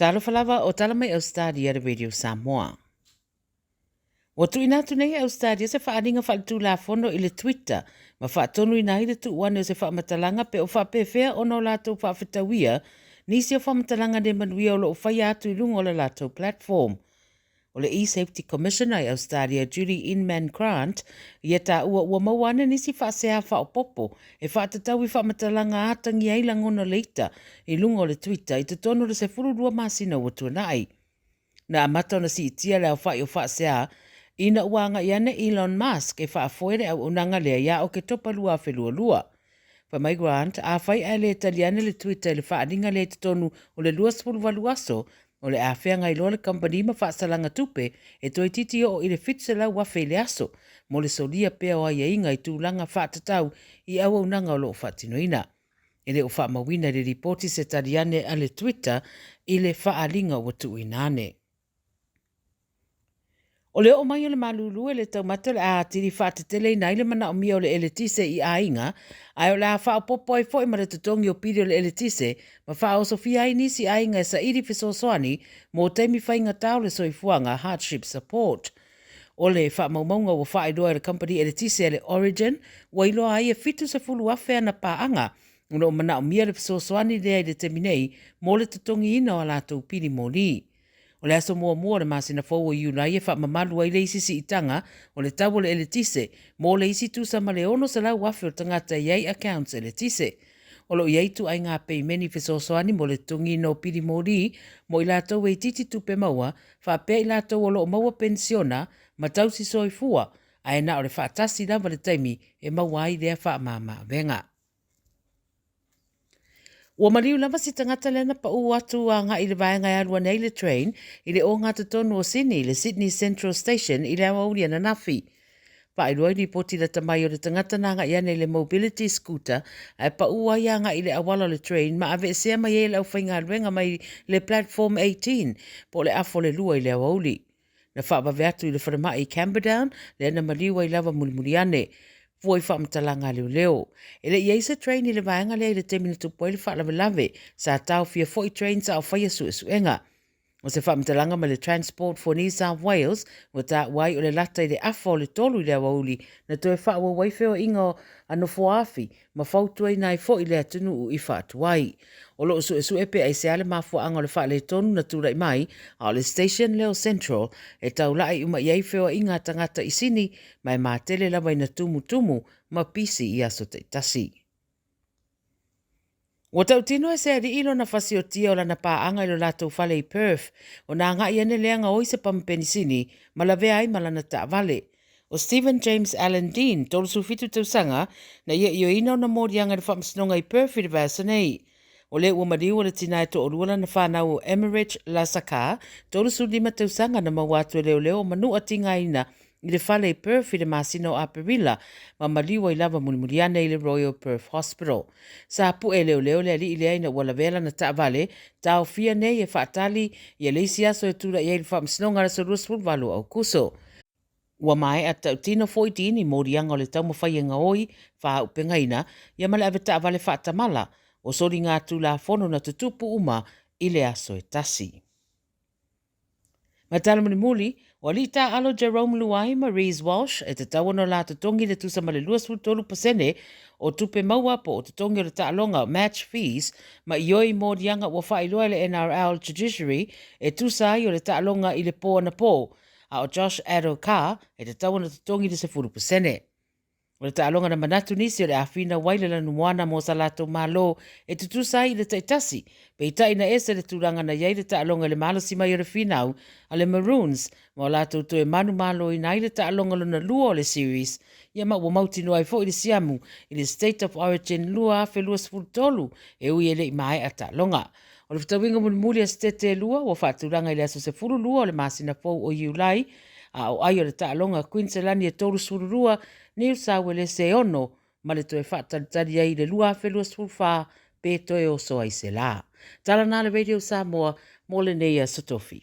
Tala falava o tala mai Ausetalia Radio Samoa. O tu ina tu nei Ausetalia se whaaringa whaatu la fono i le Twitter, ma whaatonu ina i le tu wane se whaamatalanga pe o whaapewhea ono lātou whaafetawia, nisi o whaamatalanga de manuia o lo whai atu i lungo le lātou platform. O le E-Safety Commissioner i Ausetalia, Judy Inman Grant, ia tā ua mauane nisi whaasea whaopopo e whaatatau i whaamatalanga atangi eilangona leita i lungo le Twitter i te tonu le se fururua masina ua tuanai. Na amata ona si itia leo whai o whaasea, ina uanga iane Elon Musk e whaafoere au unanga lea ia o ke topa lua whelua lua. Pa mai Grant, a whai a le italiane le Twitter le whaaringa le te tonu o le lua sepulu waluaso, o le awhea ngai loa le company ma whaasalanga tupe e toi titi o i le fitsela wafe le aso, mo le solia pea o aia inga i tūlanga whaatatau i awa unanga o lo whaatinoina. E le o whaamawina le ripoti se tariane a le Twitter i le whaaringa o tuinane. O le o mai o le malulu e le taumata le aatiri whaatetele nai le mana o mia o le eletise i ainga, ai o le a whaapopo ai fwoi mara tutongi o piri o le eletise, ma wha o Sofia ai nisi ainga e sa iri fisosoani mo teimi whainga tau le soifuanga hardship support. O le whaamaumaunga o whaaidoa e le company eletise e le Origin, wailoa ai e fitu se fulu awhea na paanga, uno mana o mia le fisosoani lea i le teminei mo le tutongi ina o la tau piri mo ni. O le aso mua le masina fau o iunai e whaamamalu ai le isi si itanga o le tau le eletise, mo le isi tu sa male ono sa lau wafi o tangata iei accounts eletise. O lo iei tu ai ngā pei meni fisosoani mo le tungi no piri mori, mo i lātou e titi tupe maua, whapea i lātou o lo maua pensiona, ma tau si soifua, a e na o le whaatasi lava le taimi e maua ai lea whaamama venga. Ua mariu lava si tangata lena pa uu atu a ngā i le vaenga e alua nei le train i le o ngā tatonu o Sydney, le Sydney Central Station i le awa uri ana nafi. Pa i roi ripoti la tamai o le tangata na ngā iane le mobility scooter ai pa ua ia ngā i le awala le train ma ave sea mai e lau whainga ruenga mai le platform 18 po le afo le lua i le awa uri. Na whaabave atu i le wharamai i Camperdown le ana mariua i lava mulimuri ane. Foi whaamatalanga leo leo. E le iei train i le vaenga lea i le temina tupo i le whaalave lave sa tau fia foi train sa o whaia suenga. O se whaamatalanga ma le Transport for New South Wales o ta wai o le lata i le afo le tolu i le awauli na toe whaawa waifeo ingo ano foafi ma fautua i nai foi le atunu u i whaatuai. O lo su epe ai se ale mafua anga le whaale tonu na tūrai mai a le Station Leo Central e tau lai uma iei feo inga tangata i sini mai mā tele lawa i na tumu ma pisi i aso te tasi. O tau tino e se ari ilo na whasi o tia o lana pāanga ilo lātou whale i Perth, o nā ngā iane leanga o isa pampenisini, ma la vea ai malana ta vale. O Stephen James Allen Dean, tolu su fitu tausanga, na ia io ina o na mōrianga na whamsinonga i Perth i revasa nei. O le ua mariu o le tina e to oruala na whanau o Emirate Lasaka, tolu su lima tausanga na mawatu e leo o manu atinga ina i le whale i Perth i le masino a Perilla, ma mariua i lava mulimuriane i le Royal Perth Hospital. Sa pu e leo le ali i le aina wala vela na ta vale, tau fia nei e whaatali i a leisi aso e tūra i e le whamsinonga raso ruspul valu au kuso. Ua mai a tau tino foitini mōrianga o le tau mawhaianga oi, wha upengaina, ia male ave ta vale whaatamala, o sori ngā tū la fono na tutupu uma i le aso e tasi. Matala muli, o li ta alo Jerome Luai ma Rees Walsh e te tawana la tutongi le tusa male 2% o tupe maua po o tutongi o le taalonga match fees ma ioi mōrianga ua whailoa le NRL Judiciary e tusa ai o le taalonga i le pō na pō, a o Josh Addo-Carr e te tawana tutongi le 10%. O le taalonga na manatu nisi o le awhina waile la nuana mo sa lato malo e tutusa i le taitasi, pe i taina ese le tūranga na iei le taalonga le malosi mai o le whinau a le Maroons, mo lato to e manu malo i nai le taalonga luna lua o le series, ia ma ua mauti noa i fo i le siamu i le State of Origin lua afe lua sfurtolu e ui ele i mai a taalonga. O le whtawinga muli a stete lua ua whaturanga i le aso se furu lua o le masina fau o Iulai, a o ai o le taalonga Queensland e tolu sururua New South Wales e ono ma le toe whaatari ai le lua afe lua sfurfa pe toe oso ai se la. Tala nā le Radio Samoa mo le neia sotofi.